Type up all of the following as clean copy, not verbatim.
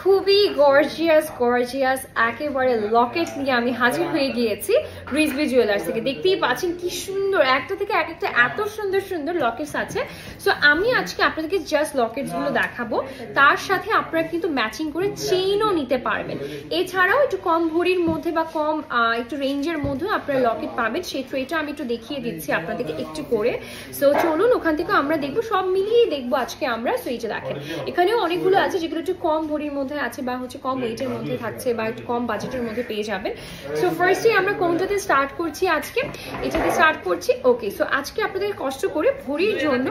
খুবই গর্জিয়াস একেবারে লকেট নিয়ে আমি হাজির হয়ে গিয়েছি রিজভি জুয়েলার্স থেকে। দেখতেই পাচ্ছেন কি সুন্দর, একটা থেকে এক একটা এত সুন্দর সুন্দর লকেটস আছে। সো আমি আজকে আপনাদেরকে জাস্ট লকেটস গুলো দেখাবো, তার সাথে আপনারা কিন্তু ম্যাচিং করে চেইনও নিতে পারবেন। এছাড়াও একটু কম ভরির মধ্যে বা কম একটু রেঞ্জের মধ্যে আপনারা লকেট পাবেন, সেই ট্রেটা আমি একটু দেখিয়ে দিচ্ছি আপনাদেরকে একটু করে। সো চলুন ওখান থেকে আমরা দেখবো, সব মিলিয়ে দেখবো আজকে আমরা। সো এই যে দেখেন এখানেও অনেকগুলো আছে যেগুলো একটু কম ভরির মধ্যে আছে বা হচ্ছে কম ওয়েটের মধ্যে থাকছে বা একটু কম বাজেটের মধ্যে পেয়ে যাবেন। সো ফার্স্টে আমরা কোনটাতে স্টার্ট করছি আজকে, এটাতে স্টার্ট করছি। ওকে, সো আজকে আপনাদের কষ্ট করে ভরির জন্য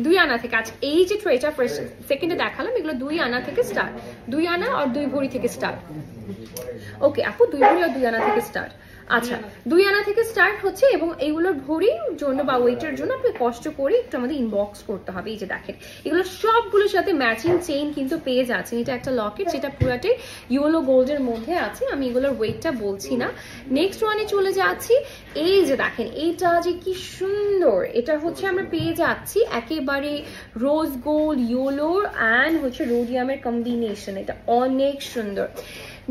2 আনা থেকে, আজকে এই যে ট্রেটা ফার্স্ট সেকেন্ডে দেখালাম এগুলো 2 আনা থেকে স্টার্ট, 2 আনা আর 2 ভরি থেকে স্টার্ট। ওকে আপু 2 ভরি আর 2 আনা থেকে স্টার্ট। আচ্ছা 2 আনা থেকে স্টার্ট হচ্ছে এবং এইগুলোর ভরির জন্য বা ওয়েটের জন্য আপনি কষ্ট করে একটু আমাদের ইনবক্স করতে হবে। এই যে দেখেন এগুলো সবগুলোর সাথে ম্যাচিং চেইন কিন্তু পেয়ে যাচ্ছেন। এটা একটা লকেট যেটা পুরাটাই ইয়েলো গোল্ডের মধ্যে আছে, আমি এগুলোর ওয়েটটা বলছি না। নেক্সট ওয়ানে চলে যাচ্ছি। এই যে দেখেন এইটা যে কি সুন্দর, এটা হচ্ছে আমরা পেয়ে যাচ্ছি একেবারে রোজ গোল্ড ইয়েলো অ্যান্ড হচ্ছে রোডিয়ামের কম্বিনেশন, এটা অনেক সুন্দর।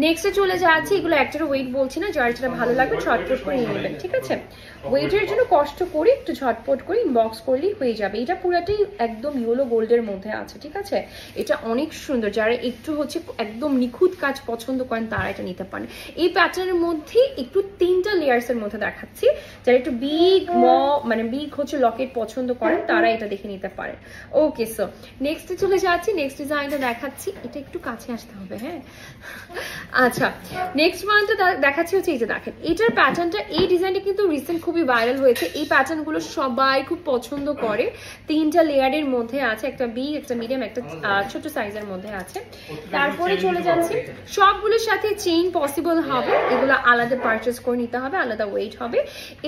নেক্সটে চলে যাচ্ছে, এগুলো একটার ওয়েট বলছি না, যার যেটা ভালো লাগবে ঝটপট করে নিয়ে নেবেন, ঠিক আছে? ওয়েটের জন্য কষ্ট করে একটু ঝটপট করে ইনবক্স করলেই হয়ে যাবে। এটা পুরাটাই একদম ইয়েলো গোল্ডের মধ্যে আছে, ঠিক আছে? এটা অনেক সুন্দর, যারা একটু হচ্ছে একদম নিখুঁত কাজ পছন্দ করেন তারা এটা নিতে পারেন। এই প্যাটার্নের মধ্যে একটু 3টা লেয়ার্সের মধ্যে দেখাচ্ছি, যারা একটু মানে বিগ হচ্ছে লকেট পছন্দ করেন তারা এটা দেখে নিতে পারেন। ওকে, সো নেক্সটে চলে যাচ্ছি, নেক্সট ডিজাইনটা দেখাচ্ছি। এটা একটু কাছে আসতে হবে, হ্যাঁ? আচ্ছা নেক্সট ওয়ানটা দেখাচ্ছি হচ্ছে এই যে দেখেন এটার প্যাটার্নটা, এই ডিজাইনটা কিন্তু রিসেন্ট খুবই ভাইরাল হয়েছে। এই প্যাটার্ন গুলো সবাই খুব পছন্দ করে। 3টা লেয়ারের মধ্যে আছে, একটা বিগ, একটা মিডিয়াম, একটা ছোট সাইজের মধ্যে আছে। তারপরে চলে যাচ্ছি, সবগুলোর সাথে চেইন পসিবল হবে, এগুলো আলাদা পারচেস করে নিতে হবে, আলাদা ওয়েট হবে।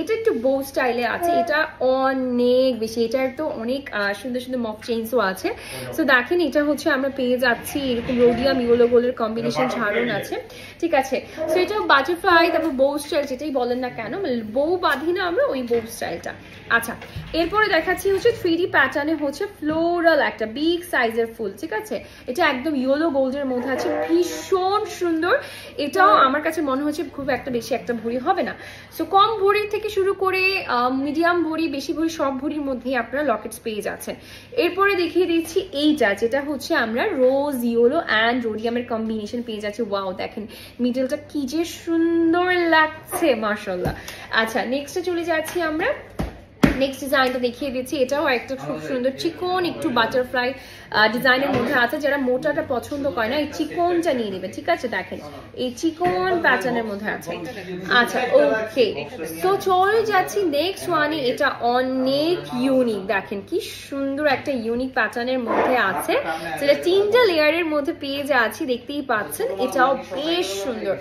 এটা একটু বো স্টাইলে আছে, এটা অনেক বেশি, এটার তো অনেক সুন্দর সুন্দর মক চেইনসও আছে। সো দেখেন এটা হচ্ছে আমরা পেয়ে যাচ্ছি এরকম রোডিয়াম ইয়েলো গোল্ডের কম্বিনেশন ঝাড়ন আছে, ঠিক আছে? সো এটা বাটারফ্লাই তারপর বো স্টাইল যেটাই বলেন না কেন, বউ বাঁধি না আমরা, ওই বউ স্টাইলটা। আচ্ছা এরপরে দেখাচ্ছি হচ্ছে 3D প্যাটার্নে হচ্ছে ফ্লোরাল একটা বিগ সাইজের ফুল, ঠিক আছে? এটা একদম ইয়েলো গোল্ডের মধ্যে আছে, ভীষণ সুন্দর। এটাও আমার কাছে মনে হচ্ছে খুব একটা বেশি একটা ভরি হবে না। সো কম ভরি থেকে শুরু করে মিডিয়াম ভরি, বেশি ভরি, সব ভরির মধ্যেই আপনারা লকেটস পেয়ে যাচ্ছেন। এরপরে দেখিয়ে দিচ্ছি এইটা, যেটা হচ্ছে আমরা রোজ ইয়েলো অ্যান্ড রোডিয়ামের কম্বিনেশন পেয়ে যাচ্ছি। ওয়াও দেখেন মিডলটা কি যে সুন্দর লাগছে, মাশাআল্লাহ। আচ্ছা নেক্সটে চলে যাচ্ছি আমরা, নেক্সট ডিজাইনটা দেখিয়ে দিচ্ছি। এটাও একটা খুব সুন্দর চিকন একটু বাটারফ্লাই ডিজাইনের মধ্যে আছে, যারা মোটাটা পছন্দ করে না এই চিকনটা নিয়ে নেবেন, ঠিক আছে? দেখেন এই চিকন প্যাটার্নের মধ্যে আছে। আচ্ছা ওকে, তো চলে যাচ্ছি নেক্সট ওয়ানে। এটা অনেক ইউনিক, দেখেন কি সুন্দর একটা ইউনিক প্যাটার্নের মধ্যে আছে, যেটা 3টা লেয়ারের মধ্যে পেয়ে যাচ্ছি, দেখতেই পাচ্ছেন। এটাও বেশ সুন্দর।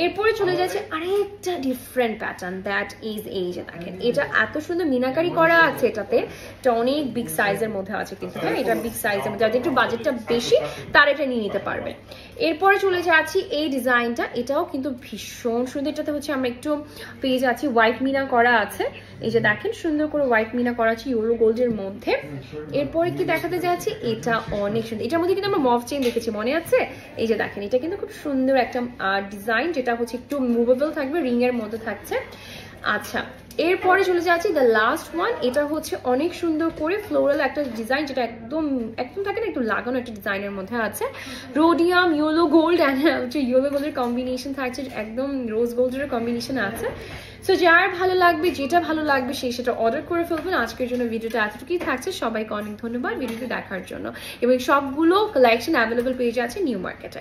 এরপরে চলে যাচ্ছে আরেকটা ডিফারেন্ট প্যাটার্ন, দ্যাট ইজ এই যে দেখেন এটা এত সুন্দর মিনাকারি করা আছে, এটাতে এটা অনেক বিগ সাইজের মধ্যে আছে কিন্তু, হ্যাঁ এটা বিগ সাইজের মধ্যে, যাদের একটু বাজেটটা বেশি তারা এটা নিয়ে নিতে পারবে। এরপরে চলে যাচ্ছি এই ডিজাইনটা, এটাও কিন্তু ভীষণ সুন্দর। এটাতে হচ্ছে আমরা একটু পেয়ে যাচ্ছি হোয়াইট মিনা করা আছে, এই যে দেখেন সুন্দর করে হোয়াইট মিনা করা আছে ইয়েলো গোল্ডের মধ্যে। এরপরে কি দেখাতে যাচ্ছি, এটা অনেক সুন্দর, এটার মধ্যে কিন্তু আমরা মভ চেইন দেখেছি, মনে আছে? এই যে দেখেন এটা কিন্তু খুব সুন্দর একটা ডিজাইন, যেটা হচ্ছে একটু মুভেবল থাকবে, রিং এর মধ্যে থাকছে। আচ্ছা এরপরে চলে যাচ্ছি দ্য লাস্ট ওয়ান, এটা হচ্ছে অনেক সুন্দর করে ফ্লোরাল একটা ডিজাইন, যেটা একদম একদম থাকে না একটু লাগানো একটা ডিজাইনের মধ্যে আছে। রোডিয়াম ইয়েলো গোল্ড অ্যান্ড হচ্ছে ইয়েলো গোল্ডের কম্বিনেশন থাকছে, একদম রোজ গোল্ডের কম্বিনেশন আছে। সো যার ভালো লাগবে, যেটা ভালো লাগবে সেই সেটা অর্ডার করে ফেলবেন। আজকের জন্য ভিডিওটা এতটুকুই থাকছে, সবাইকে অনেক ধন্যবাদ ভিডিওটি দেখার জন্য, এবং সবগুলো কালেকশন অ্যাভেলেবল পেয়ে যাচ্ছে নিউ মার্কেটে।